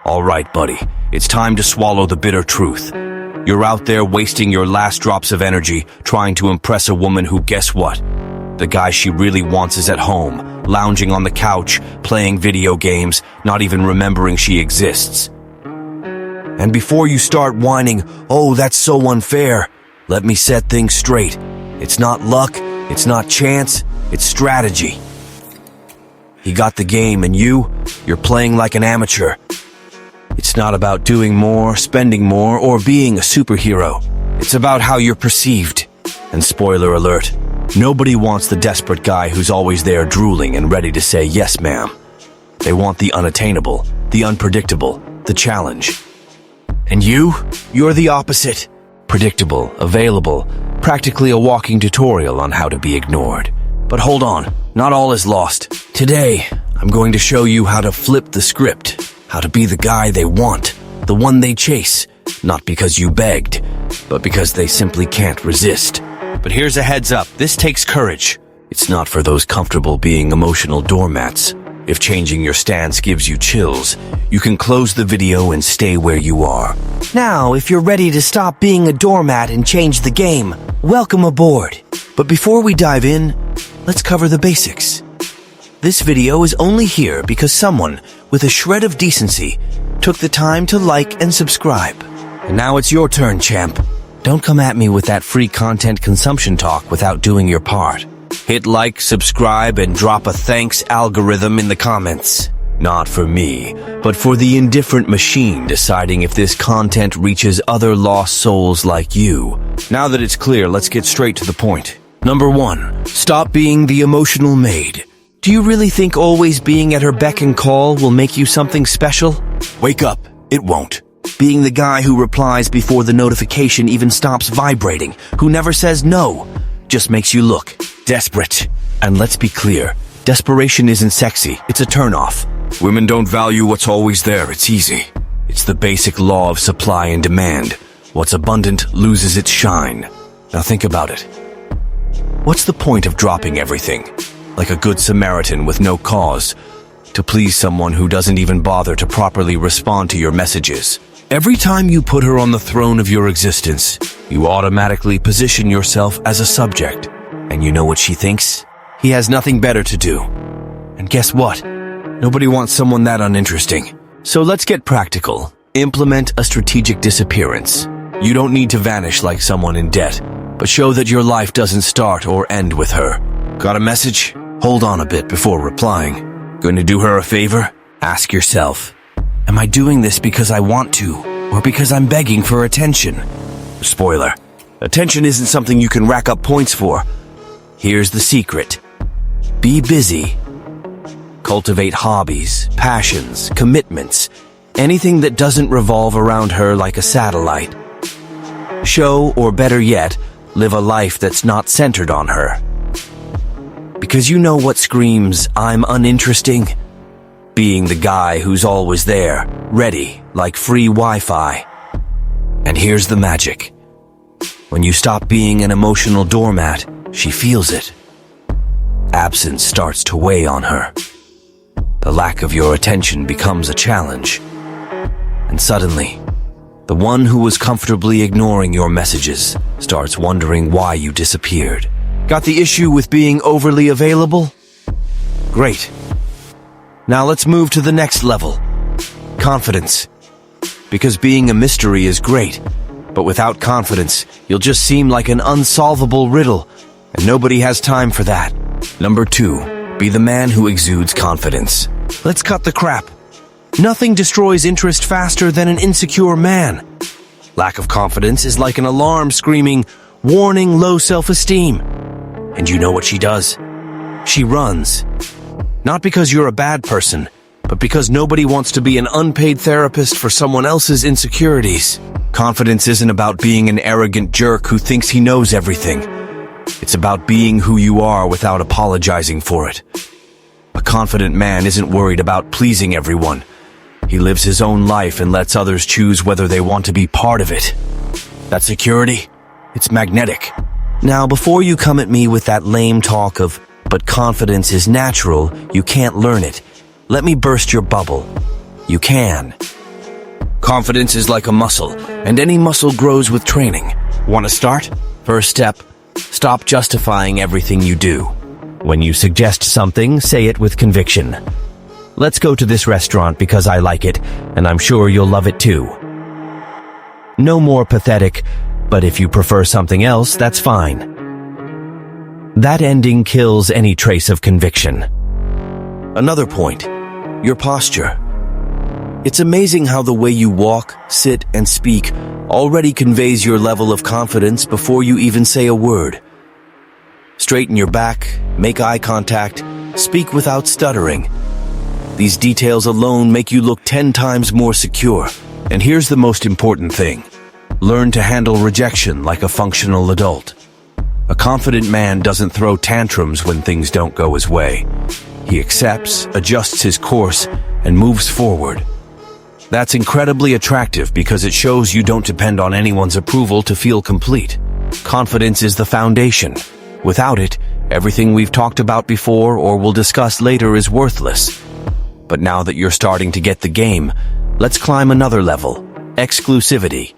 All right, buddy, it's time to swallow the bitter truth. You're out there wasting your last drops of energy trying to impress a woman who, guess what? The guy she really wants is at home, lounging on the couch, playing video games, not even remembering she exists. And before you start whining, "Oh, that's so unfair," let me set things straight. It's not luck, it's not chance, it's strategy. He got the game and you're playing like an amateur. It's not about doing more, spending more, or being a superhero. It's about how you're perceived. And spoiler alert, nobody wants the desperate guy who's always there drooling and ready to say, "Yes, ma'am." They want the unattainable, the unpredictable, the challenge. And you're the opposite. Predictable, available, practically a walking tutorial on how to be ignored. But hold on, not all is lost. Today, I'm going to show you how to flip the script, how to be the guy they want, the one they chase, not because you begged, but because they simply can't resist. But here's a heads up, this takes courage. It's not for those comfortable being emotional doormats. If changing your stance gives you chills, you can close the video and stay where you are. Now, if you're ready to stop being a doormat and change the game, welcome aboard. But before we dive in, let's cover the basics. This video is only here because someone with a shred of decency took the time to like and subscribe. And now it's your turn, champ. Don't come at me with that free content consumption talk without doing your part. Hit like, subscribe, and drop a thanks algorithm in the comments. Not for me, but for the indifferent machine deciding if this content reaches other lost souls like you. Now that it's clear, let's get straight to the point. Number 1, stop being the emotional maid. Do you really think always being at her beck and call will make you something special? Wake up, it won't. Being the guy who replies before the notification even stops vibrating, who never says no, just makes you look desperate. And let's be clear, desperation isn't sexy, it's a turnoff. Women don't value what's always there, it's easy. It's the basic law of supply and demand. What's abundant loses its shine. Now think about it. What's the point of dropping everything, like a good Samaritan with no cause, to please someone who doesn't even bother to properly respond to your messages? Every time you put her on the throne of your existence, you automatically position yourself as a subject. And you know what she thinks? He has nothing better to do. And guess what? Nobody wants someone that uninteresting. So let's get practical. Implement a strategic disappearance. You don't need to vanish like someone in debt, but show that your life doesn't start or end with her. Got a message? Hold on a bit before replying. Going to do her a favor? Ask yourself, am I doing this because I want to, or because I'm begging for attention? Spoiler, attention isn't something you can rack up points for. Here's the secret. Be busy. Cultivate hobbies, passions, commitments, anything that doesn't revolve around her like a satellite. Show, or better yet, live a life that's not centered on her. Because you know what screams, "I'm uninteresting"? Being the guy who's always there, ready, like free Wi-Fi. And here's the magic. When you stop being an emotional doormat, she feels it. Absence starts to weigh on her. The lack of your attention becomes a challenge. And suddenly, the one who was comfortably ignoring your messages starts wondering why you disappeared. Got the issue with being overly available? Great. Now let's move to the next level. Confidence. Because being a mystery is great, but without confidence, you'll just seem like an unsolvable riddle, and nobody has time for that. Number 2, be the man who exudes confidence. Let's cut the crap. Nothing destroys interest faster than an insecure man. Lack of confidence is like an alarm screaming, "Warning, low self-esteem." And you know what she does? She runs. Not because you're a bad person, but because nobody wants to be an unpaid therapist for someone else's insecurities. Confidence isn't about being an arrogant jerk who thinks he knows everything. It's about being who you are without apologizing for it. A confident man isn't worried about pleasing everyone. He lives his own life and lets others choose whether they want to be part of it. That security, it's magnetic. Now, before you come at me with that lame talk of, "But confidence is natural, you can't learn it," let me burst your bubble. You can. Confidence is like a muscle, and any muscle grows with training. Want to start? First step, stop justifying everything you do. When you suggest something, say it with conviction. Let's go to this restaurant because I like it, and I'm sure you'll love it too. No more pathetic, but if you prefer something else, that's fine. That ending kills any trace of conviction. Another point, your posture. It's amazing how the way you walk, sit, and speak already conveys your level of confidence before you even say a word. Straighten your back, make eye contact, speak without stuttering. These details alone make you look 10 times more secure. And here's the most important thing. Learn to handle rejection like a functional adult. A confident man doesn't throw tantrums when things don't go his way. He accepts, adjusts his course, and moves forward. That's incredibly attractive because it shows you don't depend on anyone's approval to feel complete. Confidence is the foundation. Without it, everything we've talked about before or will discuss later is worthless. But now that you're starting to get the game, let's climb another level, exclusivity.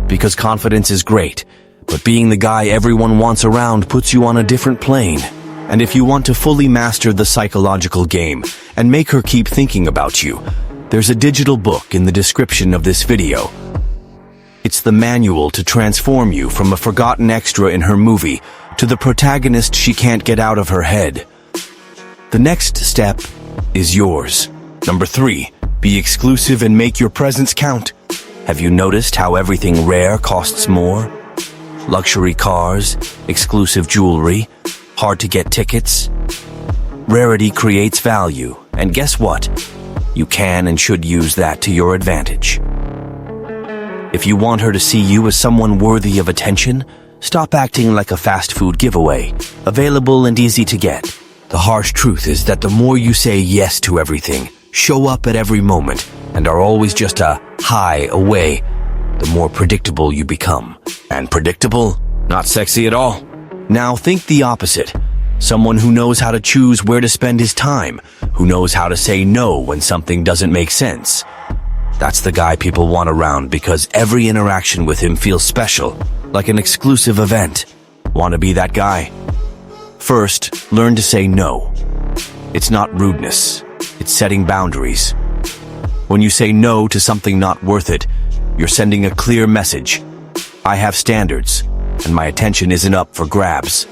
Because confidence is great, but being the guy everyone wants around puts you on a different plane. And if you want to fully master the psychological game and make her keep thinking about you, there's a digital book in the description of this video. It's the manual to transform you from a forgotten extra in her movie to the protagonist she can't get out of her head. The next step is yours. Number 3, be exclusive and make your presence count. Have you noticed how everything rare costs more? Luxury cars, exclusive jewelry, hard-to-get tickets. Rarity creates value, and guess what? You can and should use that to your advantage. If you want her to see you as someone worthy of attention, stop acting like a fast food giveaway, available and easy to get. The harsh truth is that the more you say yes to everything, show up at every moment, and are always just a hi away, the more predictable you become. And predictable? Not sexy at all. Now think the opposite. Someone who knows how to choose where to spend his time, who knows how to say no when something doesn't make sense. That's the guy people want around because every interaction with him feels special, like an exclusive event. Want to be that guy? First, learn to say no. It's not rudeness, it's setting boundaries. When you say no to something not worth it, you're sending a clear message. I have standards, and my attention isn't up for grabs.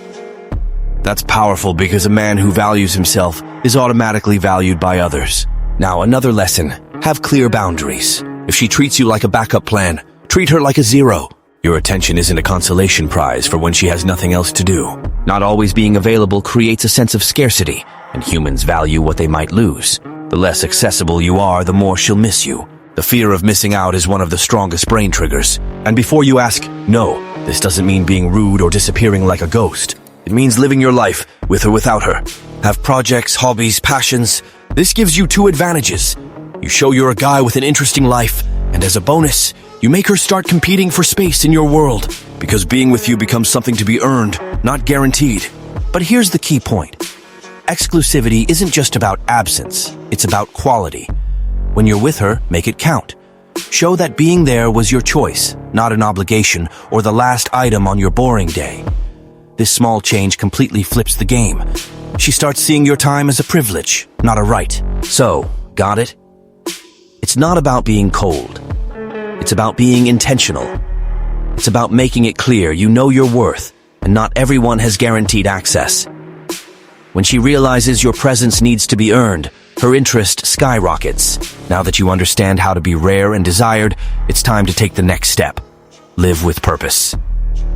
That's powerful because a man who values himself is automatically valued by others. Now, another lesson, have clear boundaries. If she treats you like a backup plan, treat her like a zero. Your attention isn't a consolation prize for when she has nothing else to do. Not always being available creates a sense of scarcity, and humans value what they might lose. The less accessible you are, the more she'll miss you. The fear of missing out is one of the strongest brain triggers. And before you ask, no, this doesn't mean being rude or disappearing like a ghost. It means living your life, with or without her. Have projects, hobbies, passions. This gives you 2 advantages. You show you're a guy with an interesting life, and as a bonus, you make her start competing for space in your world, because being with you becomes something to be earned, not guaranteed. But here's the key point. Exclusivity isn't just about absence, it's about quality. When you're with her, make it count. Show that being there was your choice, not an obligation or the last item on your boring day. This small change completely flips the game. She starts seeing your time as a privilege, not a right. So, got it? It's not about being cold. It's about being intentional. It's about making it clear you know your worth, and not everyone has guaranteed access. When she realizes your presence needs to be earned, her interest skyrockets. Now that you understand how to be rare and desired, it's time to take the next step. Live with purpose.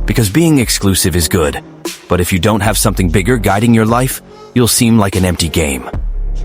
Because being exclusive is good, but if you don't have something bigger guiding your life, you'll seem like an empty game.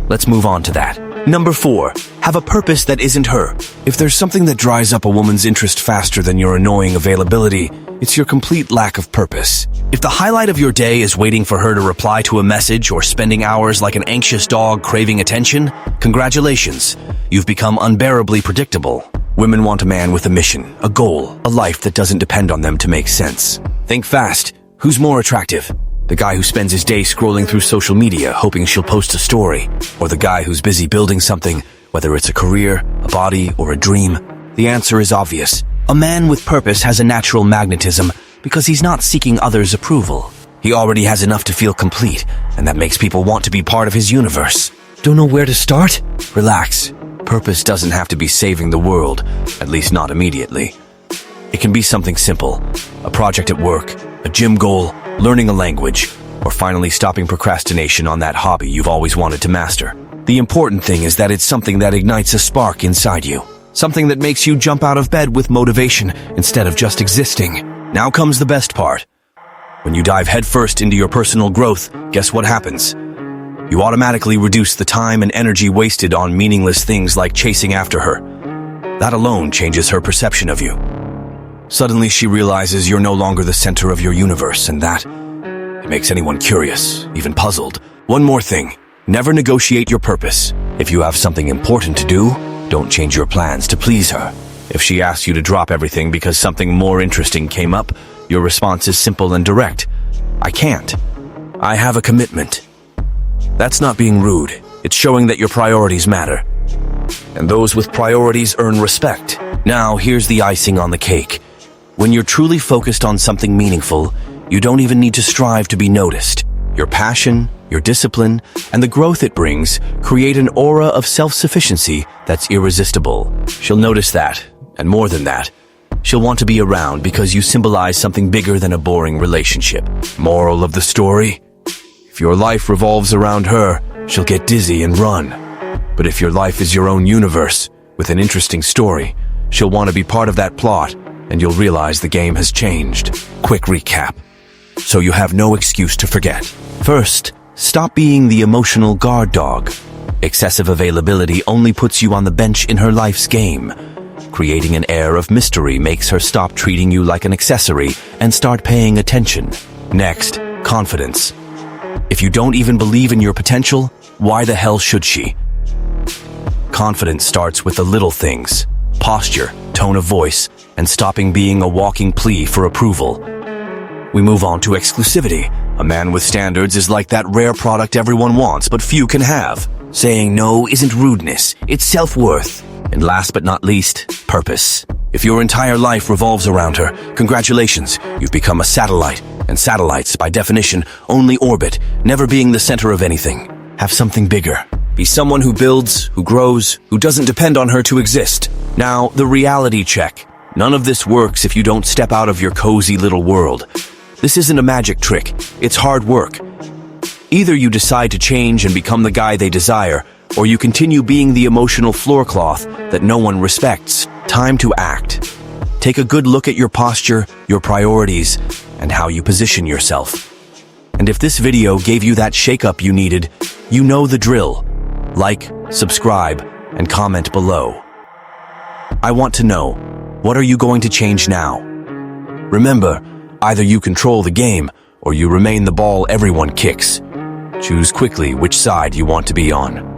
Let's move on to that. Number 4, have a purpose that isn't her. If there's something that dries up a woman's interest faster than your annoying availability, it's your complete lack of purpose. If the highlight of your day is waiting for her to reply to a message or spending hours like an anxious dog craving attention, congratulations, you've become unbearably predictable. Women want a man with a mission, a goal, a life that doesn't depend on them to make sense. Think fast. Who's more attractive? The guy who spends his day scrolling through social media hoping she'll post a story, or the guy who's busy building something, whether it's a career, a body, or a dream? The answer is obvious. A man with purpose has a natural magnetism because he's not seeking others' approval. He already has enough to feel complete, and that makes people want to be part of his universe. Don't know where to start? Relax. Purpose doesn't have to be saving the world, at least not immediately. It can be something simple, a project at work, a gym goal, learning a language, or finally stopping procrastination on that hobby you've always wanted to master. The important thing is that it's something that ignites a spark inside you. Something that makes you jump out of bed with motivation instead of just existing. Now comes the best part. When you dive headfirst into your personal growth, guess what happens? You automatically reduce the time and energy wasted on meaningless things like chasing after her. That alone changes her perception of you. Suddenly she realizes you're no longer the center of your universe, and that it makes anyone curious, even puzzled. One more thing, never negotiate your purpose. If you have something important to do, don't change your plans to please her. If she asks you to drop everything because something more interesting came up, your response is simple and direct. I can't. I have a commitment. That's not being rude. It's showing that your priorities matter. And those with priorities earn respect. Now, here's the icing on the cake. When you're truly focused on something meaningful, you don't even need to strive to be noticed. Your passion, your discipline, and the growth it brings create an aura of self-sufficiency that's irresistible. She'll notice that, and more than that, she'll want to be around because you symbolize something bigger than a boring relationship. Moral of the story? If your life revolves around her, she'll get dizzy and run. But if your life is your own universe, with an interesting story, she'll want to be part of that plot, and you'll realize the game has changed. Quick recap, so you have no excuse to forget. First, stop being the emotional guard dog. Excessive availability only puts you on the bench in her life's game. Creating an air of mystery makes her stop treating you like an accessory and start paying attention. Next, confidence. If you don't even believe in your potential, why the hell should she? Confidence starts with the little things: posture, tone of voice, and stopping being a walking plea for approval. We move on to exclusivity. A man with standards is like that rare product everyone wants but few can have. Saying no isn't rudeness, it's self-worth. And last but not least, purpose. If your entire life revolves around her, congratulations, you've become a satellite. And satellites, by definition, only orbit, never being the center of anything. Have something bigger. Be someone who builds, who grows, who doesn't depend on her to exist. Now, the reality check. None of this works if you don't step out of your cozy little world. This isn't a magic trick, it's hard work. Either you decide to change and become the guy they desire, or you continue being the emotional floor cloth that no one respects. Time to act. Take a good look at your posture, your priorities, and how you position yourself. And if this video gave you that shake-up you needed, you know the drill. Like, subscribe, and comment below. I want to know, what are you going to change now? Remember, either you control the game, or you remain the ball everyone kicks. Choose quickly which side you want to be on.